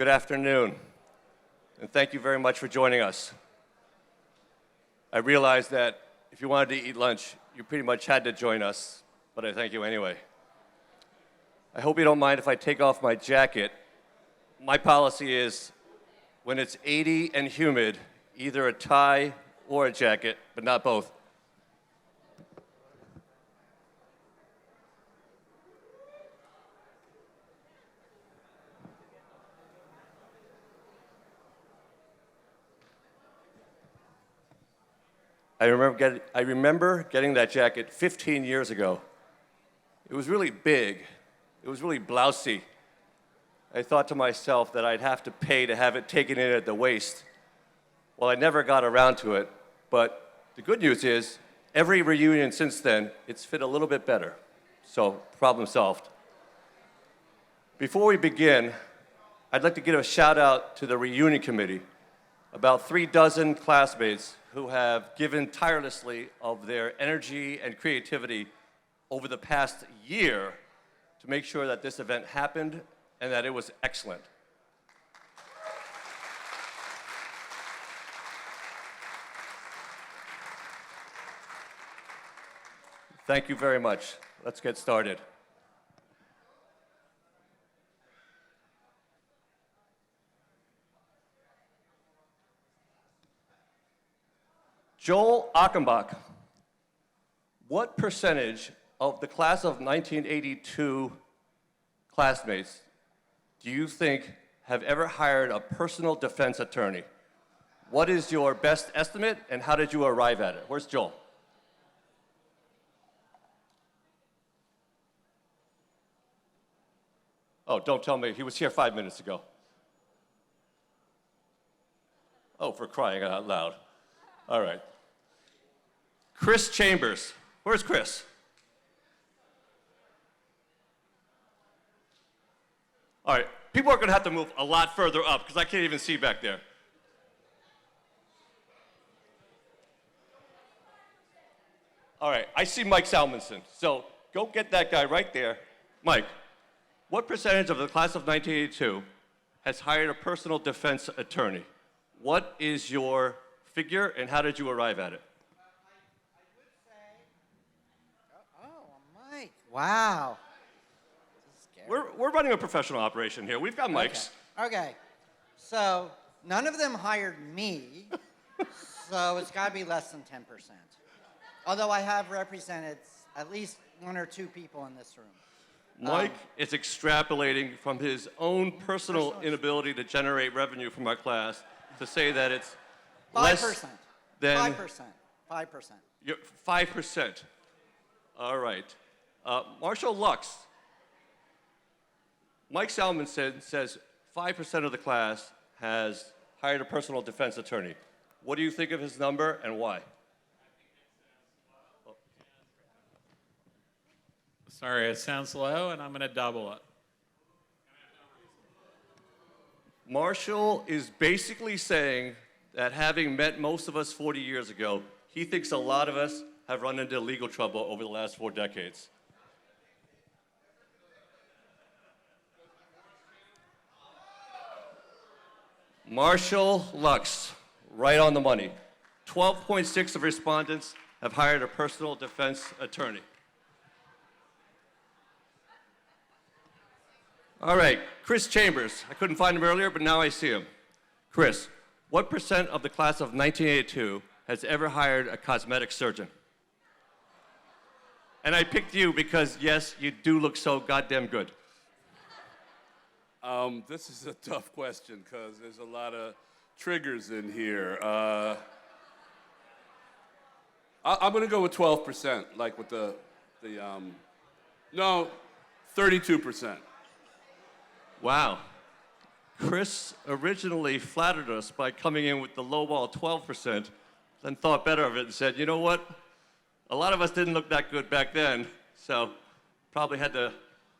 Good afternoon, and thank you very much for joining us. I realize that if you wanted to eat lunch, you pretty much had to join us, but I thank you anyway. I hope you don't mind if I take off my jacket. My policy is, when it's 80 and humid, either a tie or a jacket, but not both. I remember getting that jacket 15 years ago. It was really big. It was really blousy. I thought to myself that I'd have to pay to have it taken in at the waist. Well, I never got around to it, but the good news is, every reunion since then, it's fit a little bit better. So, problem solved. Before we begin, I'd like to give a shout out to the reunion committee, about 36 classmates who have given tirelessly of their energy and creativity over the past year to make sure that this event happened and that it was excellent. Thank you very much. Let's get started. Joel Achenbach, what percentage of the class of 1982 classmates do you think have ever hired a personal defense attorney? What is your best estimate, and how did you arrive at it? Where's Joel? Oh, don't tell me. He was here 5 minutes ago. Oh, for crying out loud. All right. Chris Chambers. Where's Chris? All right. People are going to have to move a lot further up because I can't even see back there. All right. I see Mike Salmonson. So go get that guy right there. Mike, what percentage of the class of 1982 has hired a personal defense attorney? What is your figure, and how did you arrive at it? Mike, wow. We're running a professional operation here. We've got mics. Okay. So none of them hired me, so it's got to be less than 10%. Although I have represented at least one or two people in this room. Mike is extrapolating from his own personal inability to generate revenue from our class to say that it's 5%. less than 5%. 5%. 5%. All right. Marshall Lux. Mike Salmonson says 5% of the class has hired a personal defense attorney. What do you think of his number and why? Sorry, it sounds low, and I'm going to double it. Marshall is basically saying that having met most of us 40 years ago, he thinks a lot of us have run into legal trouble over the last 4 decades. Marshall Lux, right on the money. 12.6% of respondents have hired a personal defense attorney. All right, Chris Chambers. I couldn't find him earlier, but now I see him. Chris, what percent of the class of 1982 has ever hired a cosmetic surgeon? And I picked you because, yes, you do look so goddamn good. This is a tough question because there's a lot of triggers in here. I'm going to go with 12%, like with no, 32%. Wow. Chris originally flattered us by coming in with the lowball 12%, then thought better of it and said, you know what? A lot of us didn't look that good back then, so probably had to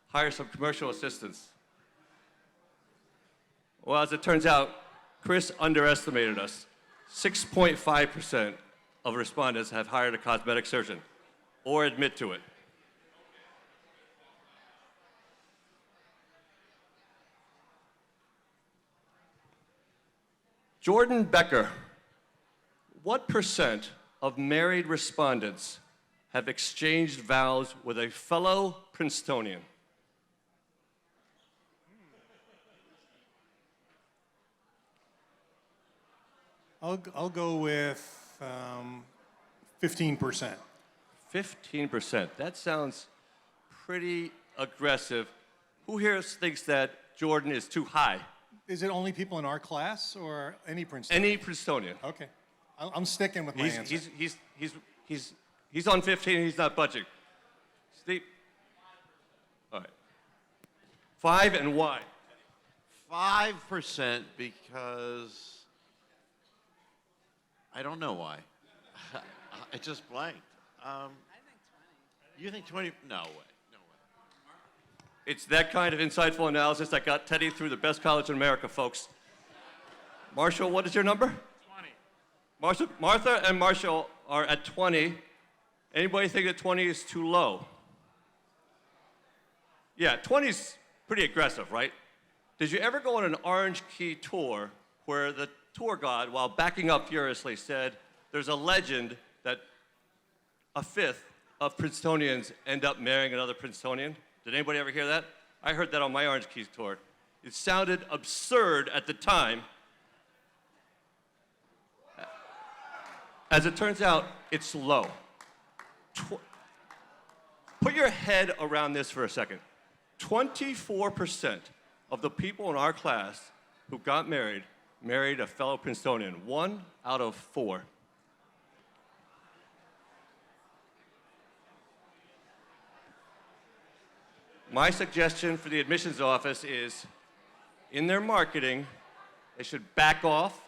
hire some commercial assistants. Well, as it turns out, Chris underestimated us. 6.5% of respondents have hired a cosmetic surgeon or admit to it. Jordan Becker, what percent of married respondents have exchanged vows with a fellow Princetonian? I'll go with 15%. 15%. That sounds pretty aggressive. Who here thinks that Jordan is too high? Is it only people in our class or any Princeton? Any Princetonian. Okay. I'm sticking with my answer. He's on 15, he's not budging. Steve? All right. 5 and why? 5% because I don't know why. I just blanked. I think 20. You think 20? No way. No way. It's that kind of insightful analysis that got Teddy through the best college in America, folks. Marshall, what is your number? 20. Martha and Marshall are at 20. Anybody think that 20 is too low? Yeah, 20 is pretty aggressive, right? Did you ever go on an Orange Key tour where the tour guide, while backing up furiously, said, there's a legend that a fifth of Princetonians end up marrying another Princetonian? Did anybody ever hear that? I heard that on my Orange Key tour. It sounded absurd at the time. As it turns out, it's low. Put your head around this for a second. 24% of the people in our class who got married a fellow Princetonian. 1 out of 4. My suggestion for the admissions office is, in their marketing, they should back off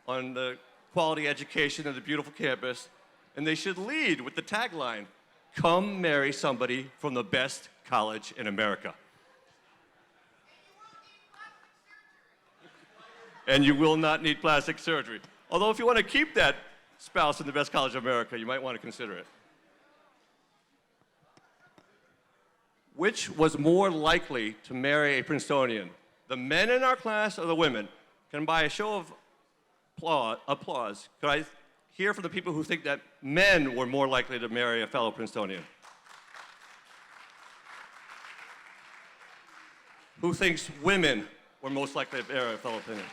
on the quality education of the beautiful campus, and they should lead with the tagline, come marry somebody from the best college in America. And you will not need plastic surgery. Although if you want to keep that spouse in the best college of America, you might want to consider it. Which was more likely to marry a Princetonian, the men in our class or the women? Can by a show of applause, could I hear from the people who think that men were more likely to marry a fellow Princetonian? Who thinks women were most likely to marry a fellow Princetonian?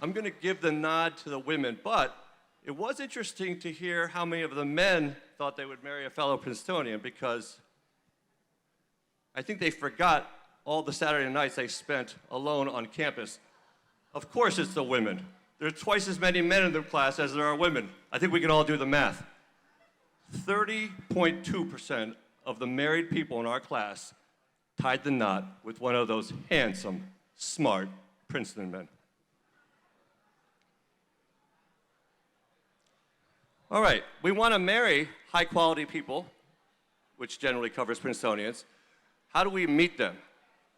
I'm going to give the nod to the women, but it was interesting to hear how many of the men thought they would marry a fellow Princetonian, because I think they forgot all the Saturday nights they spent alone on campus. Of course it's the women. There are twice as many men in the class as there are women. I think we can all do the math. 30.2% of the married people in our class tied the knot with one of those handsome, smart Princeton men. All right, we want to marry high-quality people, which generally covers Princetonians. How do we meet them?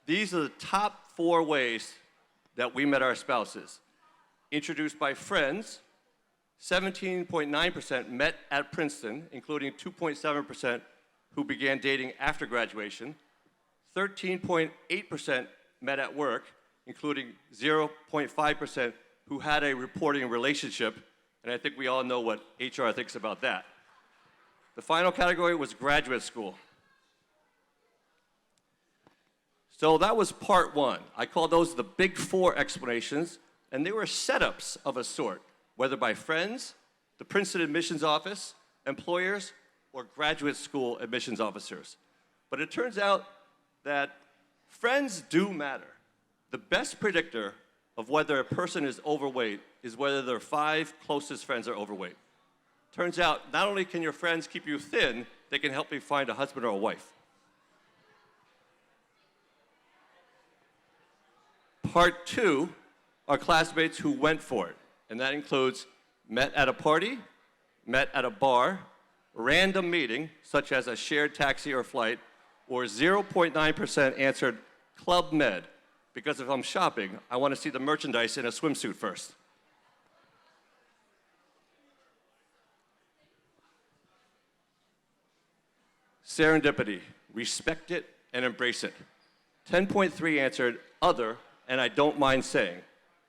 These are the top 4 ways that we met our spouses. Introduced by friends, 17.9% met at Princeton, including 2.7% who began dating after graduation. 13.8% met at work, including 0.5% who had a reporting relationship. And I think we all know what HR thinks about that. The final category was graduate school. So that was part 1. I call those the big 4 explanations, and they were setups of a sort, whether by friends, the Princeton admissions office, employers, or graduate school admissions officers. But it turns out that friends do matter. The best predictor of whether a person is overweight is whether their 5 closest friends are overweight. Turns out, not only can your friends keep you thin, they can help you find a husband or a wife. Part 2 are classmates who went for it, and that includes met at a party, met at a bar, random meeting, such as a shared taxi or flight, or 0.9% answered Club Med, because if I'm shopping, I want to see the merchandise in a swimsuit first. Serendipity, respect it and embrace it. 10.3 answered other and I don't mind saying.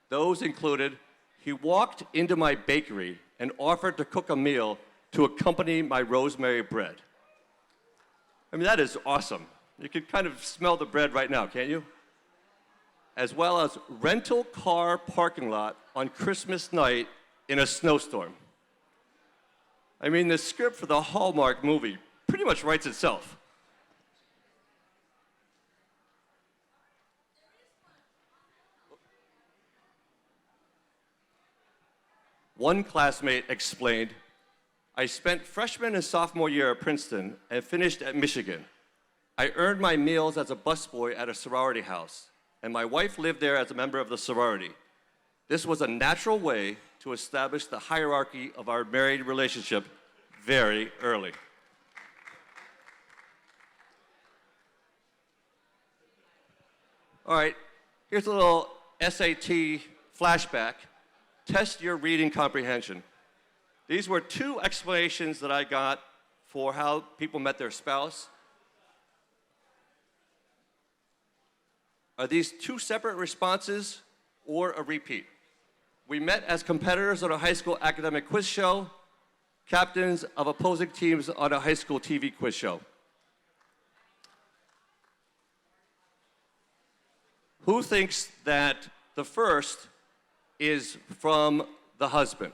Those included, he walked into my bakery and offered to cook a meal to accompany my rosemary bread. I mean, that is awesome. You can kind of smell the bread right now, can't you? As well as rental car parking lot on Christmas night in a snowstorm. I mean, the script for the Hallmark movie pretty much writes itself. One classmate explained, I spent freshman and sophomore year at Princeton and finished at Michigan. I earned my meals as a busboy at a sorority house, and my wife lived there as a member of the sorority. This was a natural way to establish the hierarchy of our married relationship very early. All right, here's a little SAT flashback. Test your reading comprehension. These were two explanations that I got for how people met their spouse. Are these two separate responses or a repeat? We met as competitors on a high school academic quiz show, captains of opposing teams on a high school TV quiz show. Who thinks that the first is from the husband?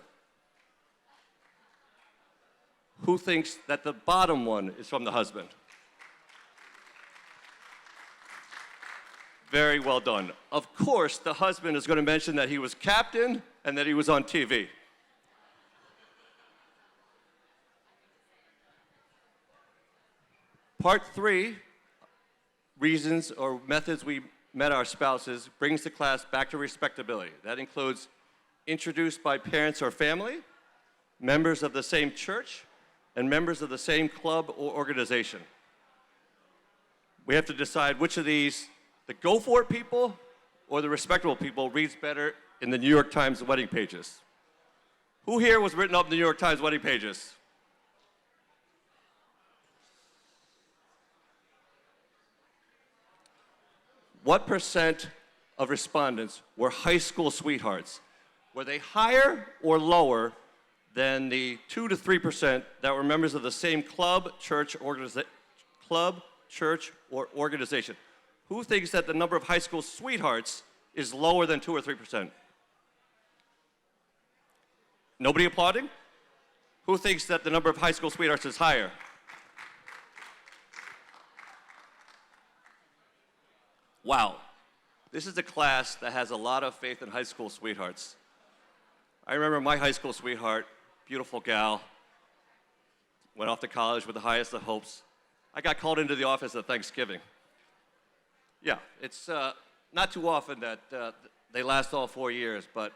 Who thinks that the bottom one is from the husband? Very well done. Of course, the husband is going to mention that he was captain and that he was on TV. Part 3, reasons or methods we met our spouses, brings the class back to respectability. That includes introduced by parents or family, members of the same church, and members of the same club or organization. We have to decide which of these, the go-for-it people or the respectable people, reads better in the New York Times wedding pages. Who here was written up in the New York Times wedding pages? What percent of respondents were high school sweethearts? Were they higher or lower than the 2 to 3% that were members of the same club, church, or organization? Who thinks that the number of high school sweethearts is lower than 2 or 3%? Nobody applauding? Who thinks that the number of high school sweethearts is higher? Wow. This is a class that has a lot of faith in high school sweethearts. I remember my high school sweetheart, beautiful gal, went off to college with the highest of hopes. I got called into the office at Thanksgiving. Yeah, it's not too often that they last all 4 years, but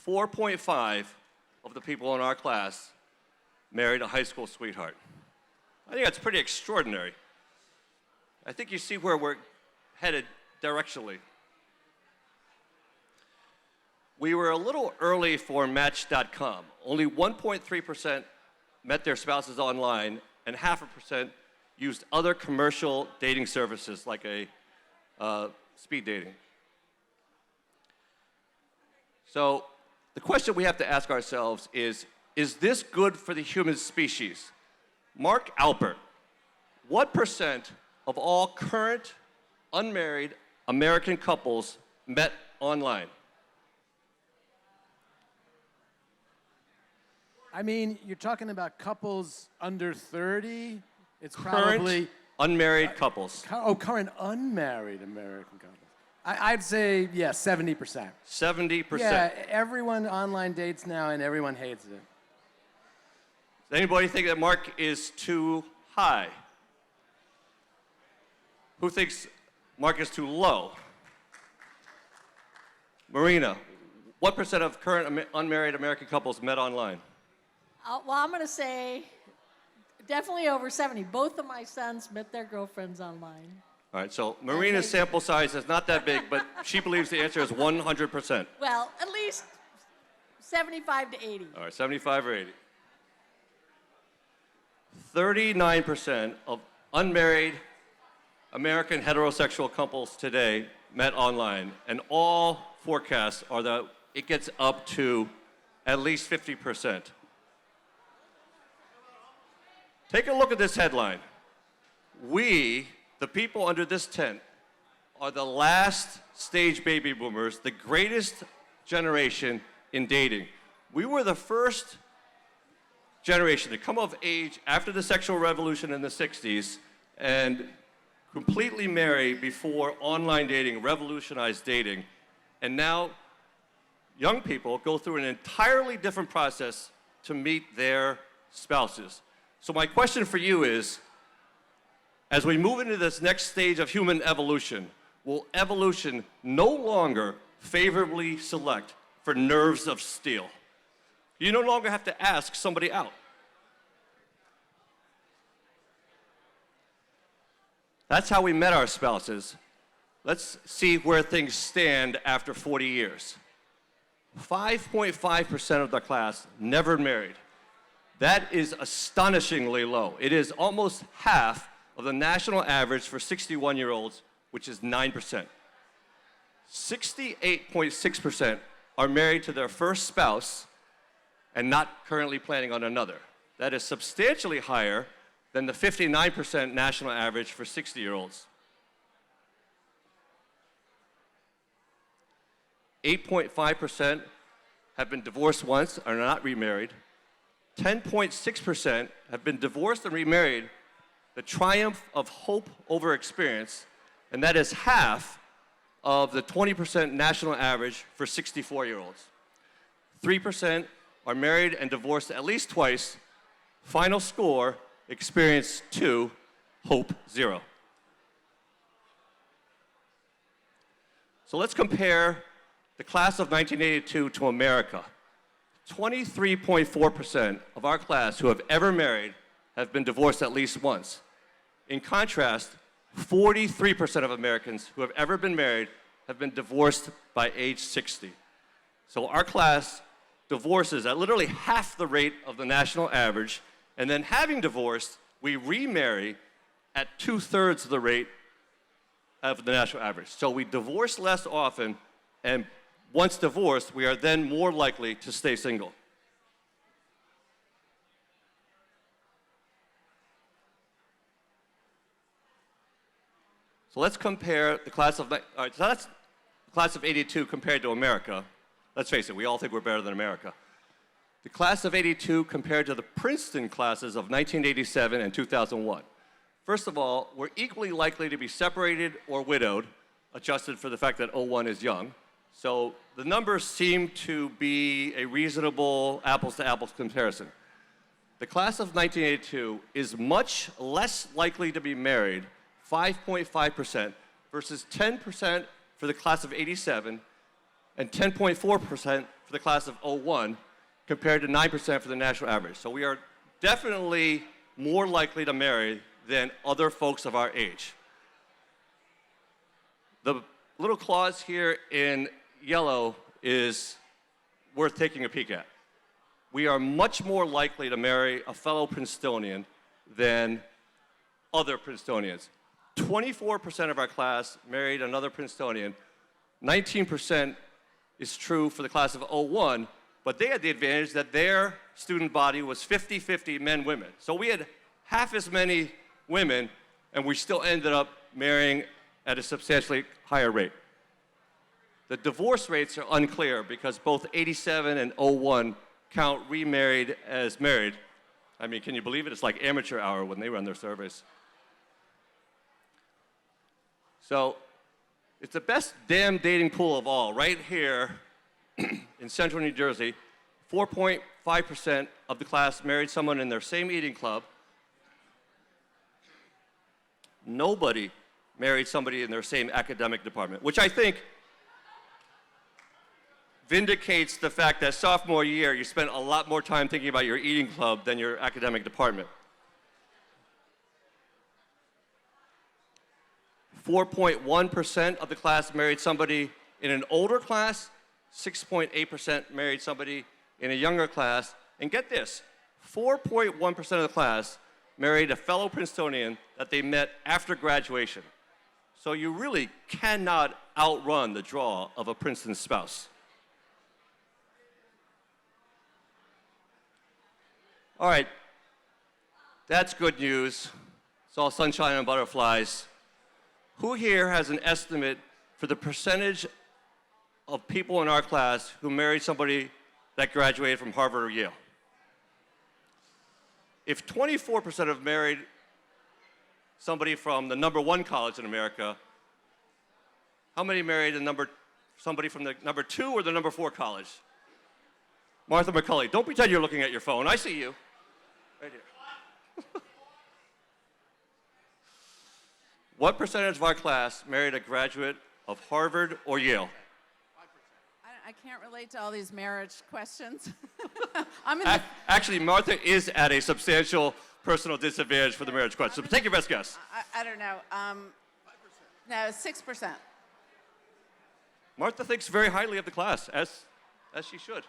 4.5 of the people in our class married a high school sweetheart. I think that's pretty extraordinary. I think you see where we're headed directionally. We were a little early for Match.com. Only 1.3% met their spouses online, and 0.5% used other commercial dating services like a speed dating. So the question we have to ask ourselves is this good for the human species? Mark Alpert, what percent of all current unmarried American couples met online? I mean, you're talking about couples under 30. It's Current probably unmarried couples. current unmarried American couples. I'd say 70%. 70%. Yeah, everyone online dates now, and everyone hates it. Does anybody think that Mark is too high? Who thinks Mark is too low? Marina, what percent of current unmarried American couples met online? Well, I'm going to say definitely over 70. Both of my sons met their girlfriends online. All right, so Marina's sample size is not that big, but she believes the answer is 100%. Well, at least 75 to 80. All right, 75 or 80. 39% of unmarried American heterosexual couples today met online, and all forecasts are that it gets up to at least 50%. Take a look at this headline. We, the people under this tent, are the last stage baby boomers, the greatest generation in dating. We were the first generation to come of age after the sexual revolution in the 60s and completely marry before online dating revolutionized dating. And now young people go through an entirely different process to meet their spouses. So my question for you is, as we move into this next stage of human evolution, will evolution no longer favorably select for nerves of steel? You no longer have to ask somebody out. That's how we met our spouses. Let's see where things stand after 40 years. 5.5% of the class never married. That is astonishingly low. It is almost half of the national average for 61-year-olds, which is 9%. 68.6% are married to their first spouse and not currently planning on another. That is substantially higher than the 59% national average for 60-year-olds. 8.5% have been divorced once and are not remarried. 10.6% have been divorced and remarried, the triumph of hope over experience, and that is half of the 20% national average for 64-year-olds. 3% are married and divorced at least twice. Final score, experience 2, hope 0. So let's compare the class of 1982 to America. 23.4% of our class who have ever married have been divorced at least once. In contrast, 43% of Americans who have ever been married have been divorced by age 60. So our class divorces at literally half the rate of the national average, and then having divorced, we remarry at 2/3 of the rate of the national average. So we divorce less often, and once divorced, we are then more likely to stay single. So let's compare the class of, so that's the class of 82 compared to America. Let's face it, we all think we're better than America. The class of 82 compared to the Princeton classes of 1987 and 2001. First of all, we're equally likely to be separated or widowed, adjusted for the fact that '01 is young. So the numbers seem to be a reasonable apples-to-apples comparison. The class of 1982 is much less likely to be married, 5.5%, versus 10% for the class of 87 and 10.4% for the class of '01, compared to 9% for the national average. So we are definitely more likely to marry than other folks of our age. The little clause here in yellow is worth taking a peek at. We are much more likely to marry a fellow Princetonian than other Princetonians. 24% of our class married another Princetonian. 19% is true for the class of '01, but they had the advantage that their student body was 50-50 men, women. So we had half as many women, and we still ended up marrying at a substantially higher rate. The divorce rates are unclear because both 87 and '01 count remarried as married. I mean, can you believe it? It's like amateur hour when they run their surveys. So it's the best damn dating pool of all, right here in central New Jersey. 4.5% of the class married someone in their same eating club. Nobody married somebody in their same academic department, which I think vindicates the fact that sophomore year you spent a lot more time thinking about your eating club than your academic department. 4.1% of the class married somebody in an older class. 6.8% married somebody in a younger class. And get this, 4.1% of the class married a fellow Princetonian that they met after graduation. So you really cannot outrun the draw of a Princeton spouse. All right, that's good news. It's all sunshine and butterflies. Who here has an estimate for the percentage of people in our class who married somebody that graduated from Harvard or Yale? If 24% have married somebody from the #1 college in America, how many married somebody from the #2 or the #4 college? Martha McCulley, don't pretend you're looking at your phone. I see you. Right here. What percentage of our class married a graduate of Harvard or Yale? I can't relate to all these marriage questions. I'm in the, Actually, Martha is at a substantial personal disadvantage for the marriage question. So take your best guess. I don't know. No, 6%. Martha thinks very highly of the class, as she should.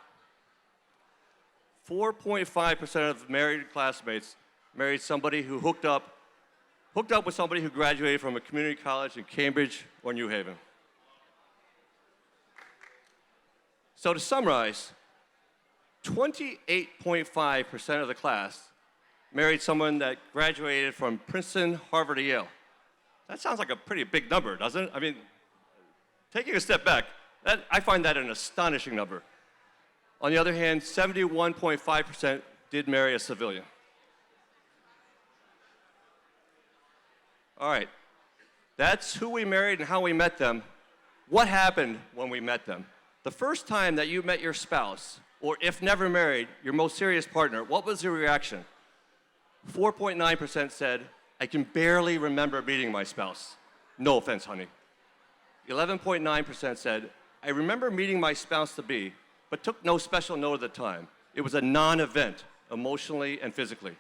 4.5% of married classmates married somebody who hooked up with somebody who graduated from a community college in Cambridge or New Haven. So to summarize, 28.5% of the class married someone that graduated from Princeton, Harvard, or Yale. That sounds like a pretty big number, doesn't it? I mean, taking a step back, I find that an astonishing number. On the other hand, 71.5% did marry a civilian. All right, that's who we married and how we met them. What happened when we met them? The first time that you met your spouse, or if never married, your most serious partner, what was your reaction? 4.9% said, I can barely remember meeting my spouse. No offense, honey. 11.9% said, I remember meeting my spouse-to-be, but took no special note at the time. It was a non-event, emotionally and physically.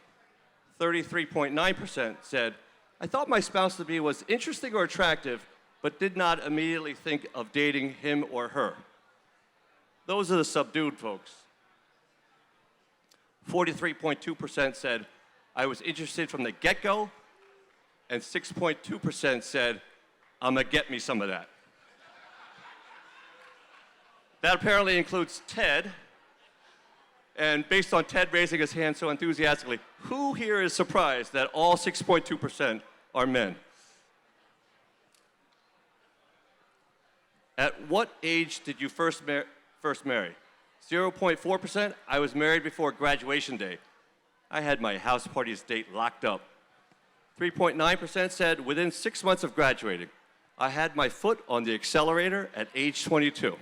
33.9% said, I thought my spouse-to-be was interesting or attractive, but did not immediately think of dating him or her. Those are the subdued folks. 43.2% said, I was interested from the get-go, and 6.2% said, I'm gonna get me some of that. That apparently includes Ted, and based on Ted raising his hand so enthusiastically, who here is surprised that all 6.2% are men? At what age did you first marry? 0.4%, I was married before graduation day. I had my house party's date locked up. 3.9% said within 6 months of graduating. I had my foot on the accelerator at age 22.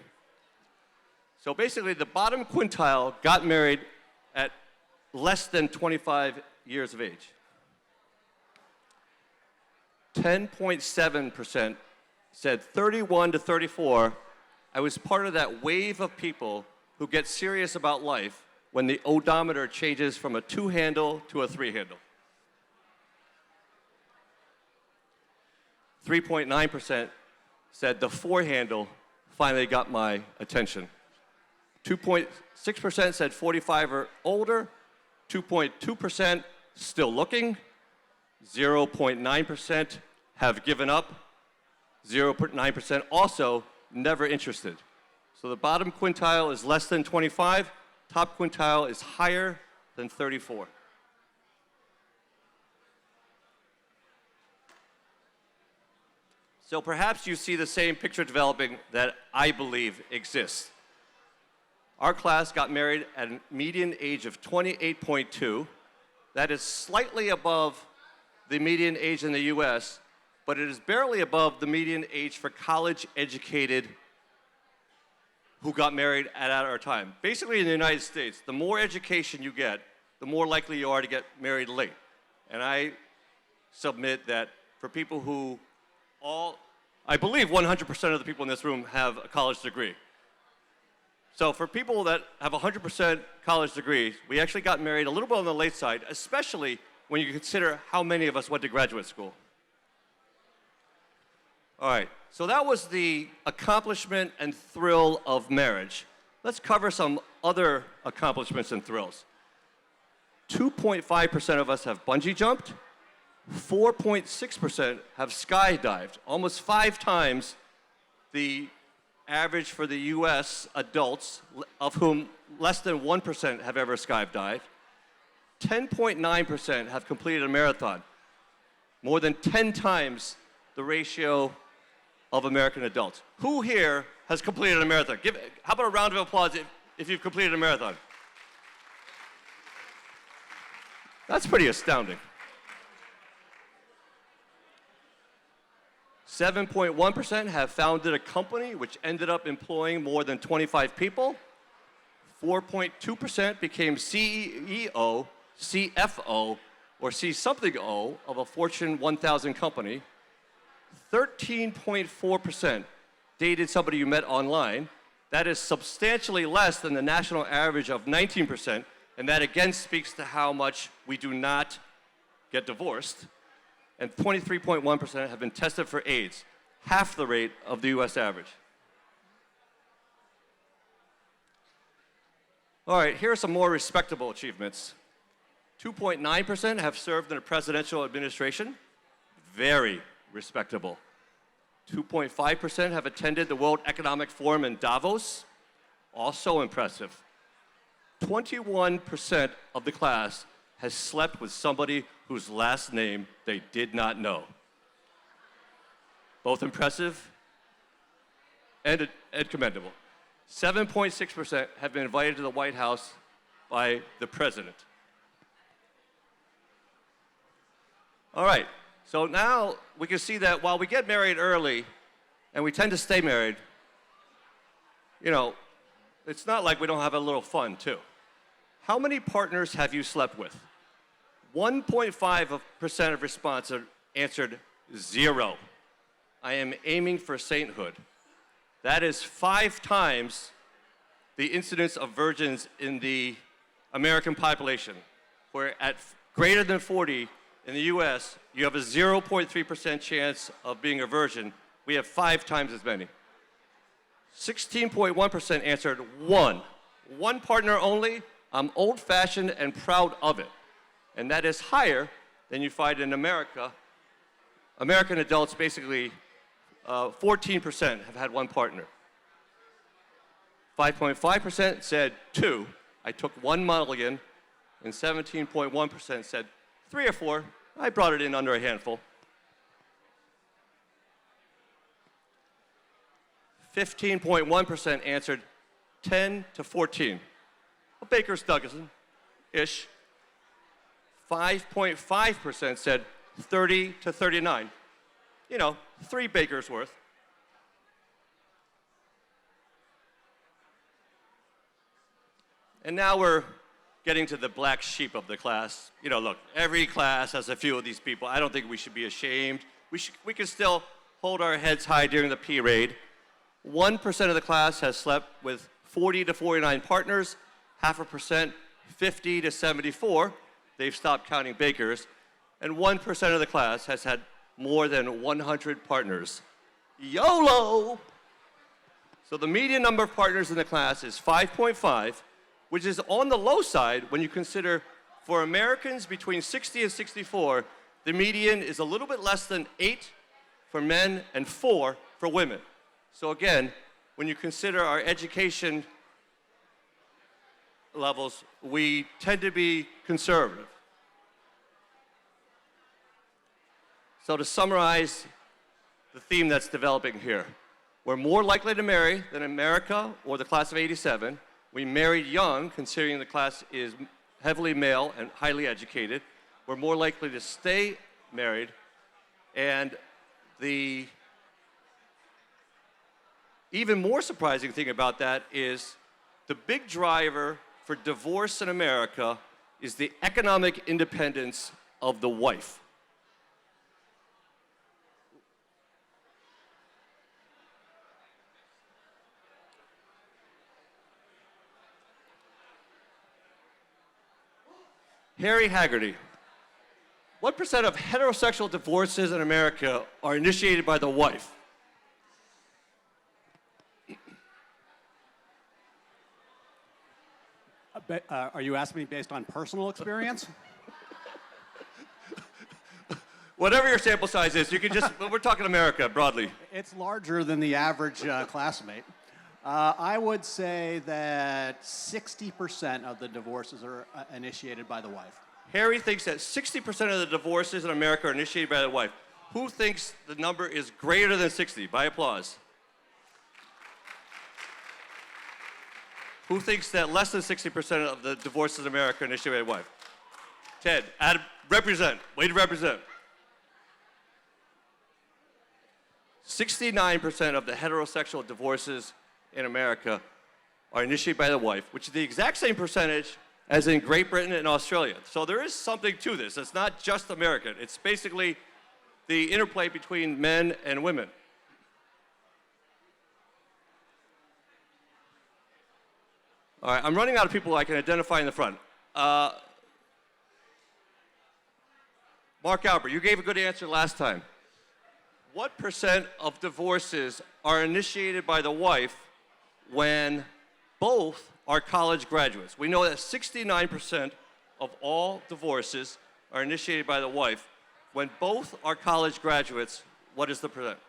So basically, the bottom quintile got married at less than 25 years of age. 10.7% said 31 to 34, I was part of that wave of people who get serious about life when the odometer changes from a 2-handle to a 3-handle. 3.9% said the 4-handle finally got my attention. 2.6% said 45 or older. 2.2% still looking. 0.9% have given up. 0.9% also never interested. So the bottom quintile is less than 25. Top quintile is higher than 34. So perhaps you see the same picture developing that I believe exists. Our class got married at a median age of 28.2. That is slightly above the median age in the US, but it is barely above the median age for college-educated who got married at our time. Basically, in the United States, the more education you get, the more likely you are to get married late. And I submit that for people who I believe 100% of the people in this room have a college degree. So for people that have 100% college degrees, we actually got married a little bit on the late side, especially when you consider how many of us went to graduate school. All right, so that was the accomplishment and thrill of marriage. Let's cover some other accomplishments and thrills. 2.5% of us have bungee jumped. 4.6% have skydived, almost 5 times the average for the US adults, of whom less than 1% have ever skydived. 10.9% have completed a marathon, more than 10 times the ratio of American adults. Who here has completed a marathon? How about a round of applause if you've completed a marathon? That's pretty astounding. 7.1% have founded a company which ended up employing more than 25 people. 4.2% became CEO, CFO, or C something O of a Fortune 1000 company. 13.4% dated somebody you met online. That is substantially less than the national average of 19%, and that again speaks to how much we do not get divorced. And 23.1% have been tested for AIDS, half the rate of the US average. All right, here are some more respectable achievements. 2.9% have served in a presidential administration, very respectable. 2.5% have attended the World Economic Forum in Davos, also impressive. 21% of the class has slept with somebody whose last name they did not know. Both impressive and commendable. 7.6% have been invited to the White House by the president. All right, so now we can see that while we get married early and we tend to stay married, you know, it's not like we don't have a little fun too. How many partners have you slept with? 1.5% of respondents answered 0. I am aiming for sainthood. That is 5 times the incidence of virgins in the American population, where at greater than 40 in the US, you have a 0.3% chance of being a virgin. We have 5 times as many. 16.1% answered 1. 1 partner only. I'm old-fashioned and proud of it. And that is higher than you find in America. American adults, basically, 14% have had 1 partner. 5.5% said 2. I took 1 mulligan. And 17.1% said 3 or 4. I brought it in under a handful. 15.1% answered 10 to 14. A baker's dozen-ish. 5.5% said 30 to 39. You know, 3 bakers worth. And now we're getting to the black sheep of the class. You know, look, every class has a few of these people. I don't think we should be ashamed. We can still hold our heads high during the P-Raid. 1% of the class has slept with 40 to 49 partners, 0.5%, 50 to 74. They've stopped counting bakers. And 1% of the class has had more than 100 partners. YOLO! So the median number of partners in the class is 5.5, which is on the low side when you consider for Americans between 60 and 64, the median is a little bit less than 8 for men and 4 for women. So again, when you consider our education levels, we tend to be conservative. So to summarize the theme that's developing here, we're more likely to marry than America or the class of '87. We married young, considering the class is heavily male and highly educated. We're more likely to stay married. And the even more surprising thing about that is the big driver for divorce in America is the economic independence of the wife. Harry Haggerty. What % of heterosexual divorces in America are initiated by the wife? Are you asking me based on personal experience? Whatever your sample size is, you can just, we're talking America broadly. It's larger than the average classmate. I would say that 60% of the divorces are initiated by the wife. Harry thinks that 60% of the divorces in America are initiated by the wife. Who thinks the number is greater than 60? By applause. Who thinks that less than 60% of the divorces in America are initiated by the wife? Ted, represent. Way to represent. 69% of the heterosexual divorces in America are initiated by the wife, which is the exact same percentage as in Great Britain and Australia. So there is something to this. It's not just American. It's basically the interplay between men and women. All right, I'm running out of people I can identify in the front. Mark Albert, you gave a good answer last time. What percent of divorces are initiated by the wife when both are college graduates? We know that 69% of all divorces are initiated by the wife. When both are college graduates, what is the percent?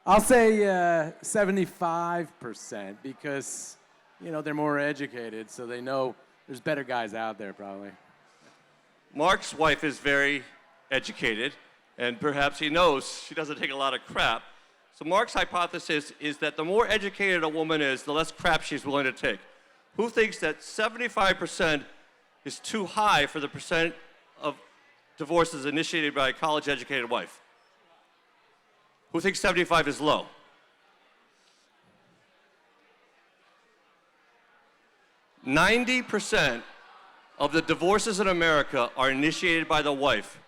I'll say 75% because, you know, they're more educated, so they know there's better guys out there probably. Mark's wife is very educated, and perhaps he knows she doesn't take a lot of crap. So Mark's hypothesis is that the more educated a woman is, the less crap she's willing to take. Who thinks that 75% is too high for the percent of divorces initiated by a college-educated wife? Who thinks 75 is low? %90 of the divorces in America are initiated by the wife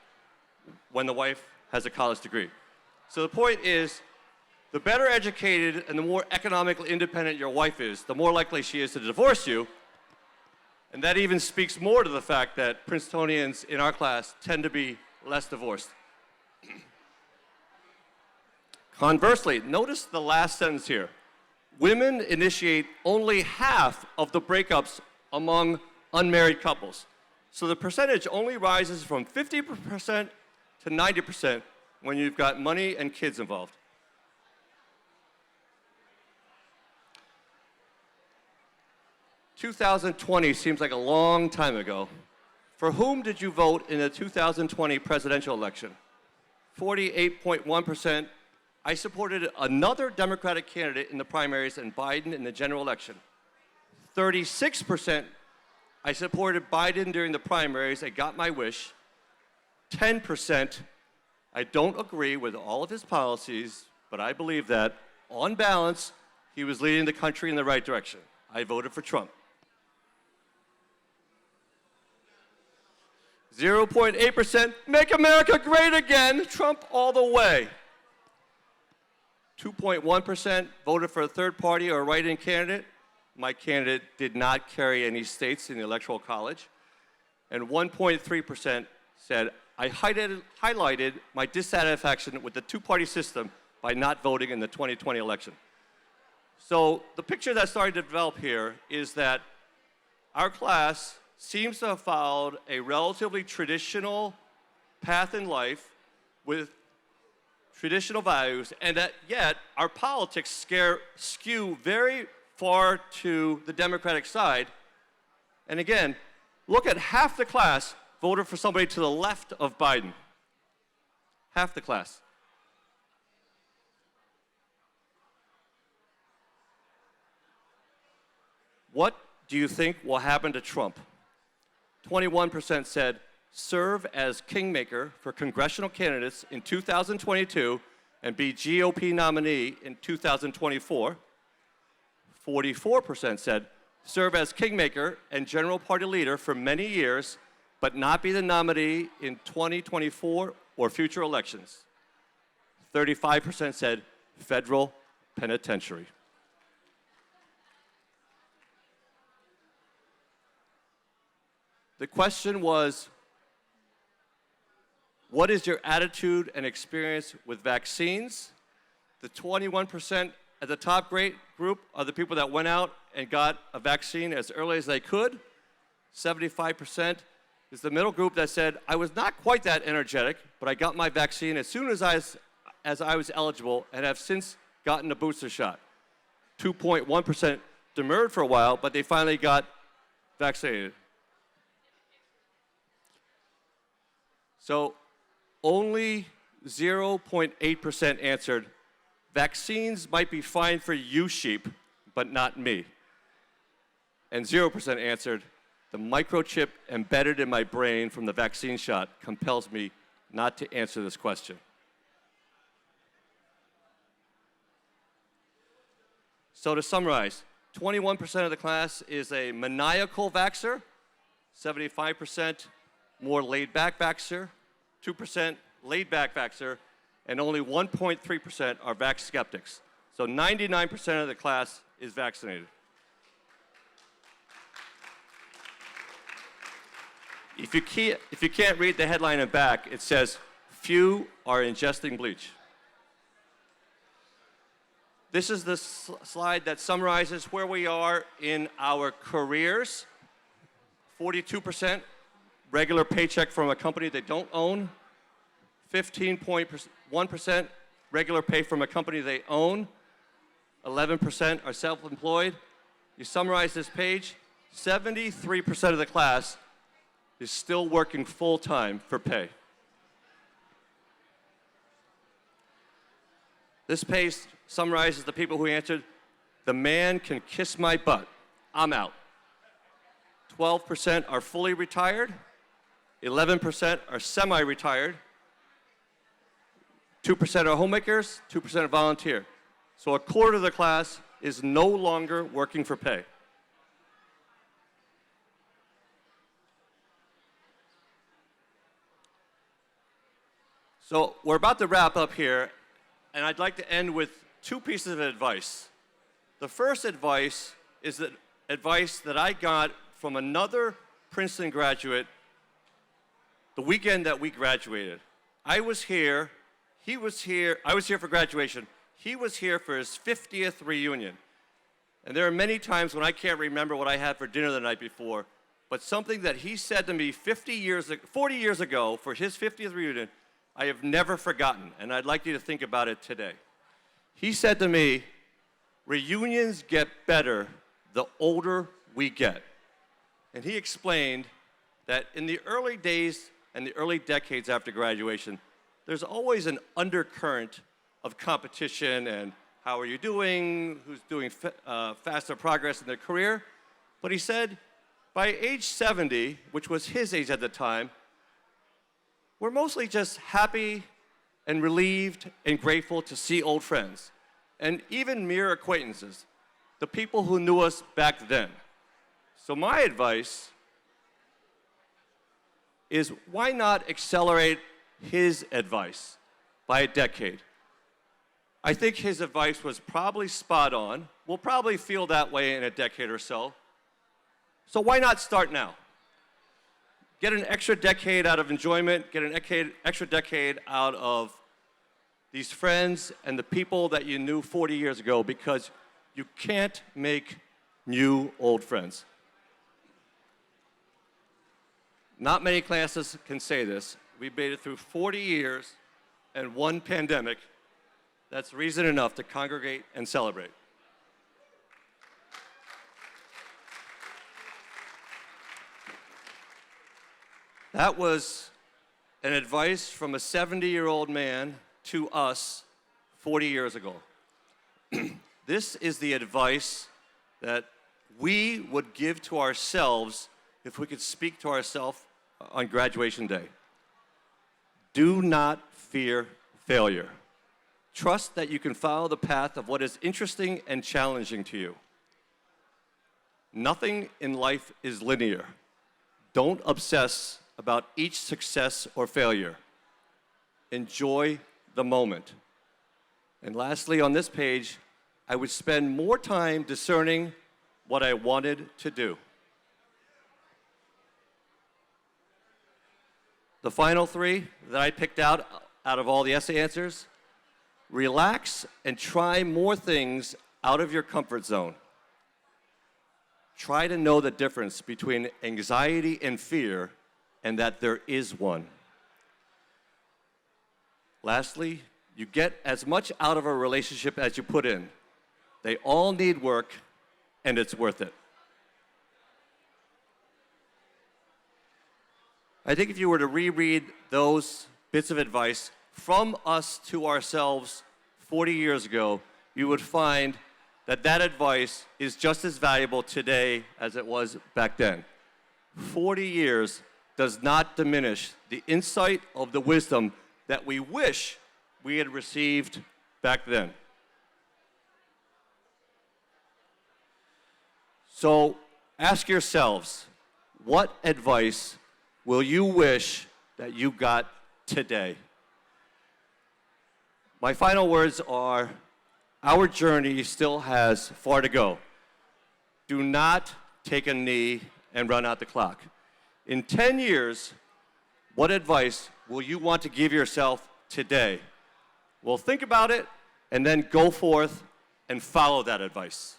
when the wife has a college degree. So the point is, the better educated and the more economically independent your wife is, the more likely she is to divorce you. And that even speaks more to the fact that Princetonians in our class tend to be less divorced. Conversely, notice the last sentence here. Women initiate only half of the breakups among unmarried couples. So the percentage only rises from 50% to 90% when you've got money and kids involved. "2020 seems like a long time ago. For whom did you vote in the 2020 presidential election?" 48.1%. I supported another Democratic candidate in the primaries and Biden in the general election. 36%. I supported Biden during the primaries. I got my wish. 10%. I don't agree with all of his policies, but I believe that, on balance, he was leading the country in the right direction. I voted for Trump. 0.8%. Make America great again. Trump all the way. 2.1% voted for a third party or a write-in candidate. My candidate did not carry any states in the Electoral College. And 1.3% said, I highlighted my dissatisfaction with the two-party system by not voting in the 2020 election. So the picture that's starting to develop here is that our class seems to have followed a relatively traditional path in life with traditional values, and that yet our politics skew very far to the Democratic side. And again, look at half the class voted for somebody to the left of Biden. Half the class. What do you think will happen to Trump? 21% said, serve as kingmaker for congressional candidates in 2022 and be GOP nominee in 2024. 44% said, serve as kingmaker and general party leader for many years, but not be the nominee in 2024 or future elections. 35% said, federal penitentiary. The question was, what is your attitude and experience with vaccines? The 21% at the top group are the people that went out and got a vaccine as early as they could. 75% is the middle group that said, I was not quite that energetic, but I got my vaccine as soon as I was eligible and have since gotten a booster shot. 2.1% demurred for a while, but they finally got vaccinated. So only 0.8% answered, vaccines might be fine for you sheep, but not me. And 0% answered, the microchip embedded in my brain from the vaccine shot compels me not to answer this question. So to summarize, 21% of the class is a maniacal vaxxer, 75% more laid-back vaxxer, 2% laid-back vaxxer, and only 1.3% are vax skeptics. So 99% of the class is vaccinated. If you can't read the headline in back, it says, few are ingesting bleach. This is the slide that summarizes where we are in our careers. 42% regular paycheck from a company they don't own. 15.1% regular pay from a company they own. 11% are self-employed. You summarize this page, 73% of the class is still working full-time for pay. This page summarizes the people who answered, the man can kiss my butt, I'm out. 12% are fully retired, 11% are semi-retired, 2% are homemakers, 2% are volunteer. So a quarter of the class is no longer working for pay. So we're about to wrap up here, and I'd like to end with two pieces of advice. The first advice is the advice that I got from another Princeton graduate the weekend that we graduated. I was here for graduation. He was here for his 50th reunion. And there are many times when I can't remember what I had for dinner the night before, but something that he said to me 40 years ago for his 50th reunion, I have never forgotten, and I'd like you to think about it today. He said to me, reunions get better the older we get. And he explained that in the early days and the early decades after graduation, there's always an undercurrent of competition and how are you doing, who's doing faster progress in their career. But he said, by age 70, which was his age at the time, we're mostly just happy and relieved and grateful to see old friends, and even mere acquaintances, the people who knew us back then. So my advice is, why not accelerate his advice by a decade? I think his advice was probably spot on. We'll probably feel that way in a decade or so. So why not start now? Get an extra decade out of enjoyment, get an extra decade out of these friends and the people that you knew 40 years ago, because you can't make new old friends. Not many classes can say this. We made it through 40 years and one pandemic. That's reason enough to congregate and celebrate. That was an advice from a 70-year-old man to us 40 years ago. This is the advice that we would give to ourselves if we could speak to ourselves on graduation day. Do not fear failure. Trust that you can follow the path of what is interesting and challenging to you. Nothing in life is linear. Don't obsess about each success or failure. Enjoy the moment. And lastly, on this page, I would spend more time discerning what I wanted to do. The final three that I picked out of all the essay answers: relax and try more things out of your comfort zone. Try to know the difference between anxiety and fear and that there is one. Lastly, you get as much out of a relationship as you put in. They all need work, and it's worth it. I think if you were to reread those bits of advice from us to ourselves 40 years ago, you would find that that advice is just as valuable today as it was back then. 40 years does not diminish the insight of the wisdom that we wish we had received back then. So ask yourselves, what advice will you wish that you got today? My final words are, our journey still has far to go. Do not take a knee and run out the clock. In 10 years, what advice will you want to give yourself today? Well, think about it and then go forth and follow that advice.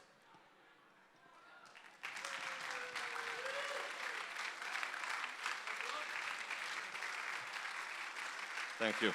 Thank you.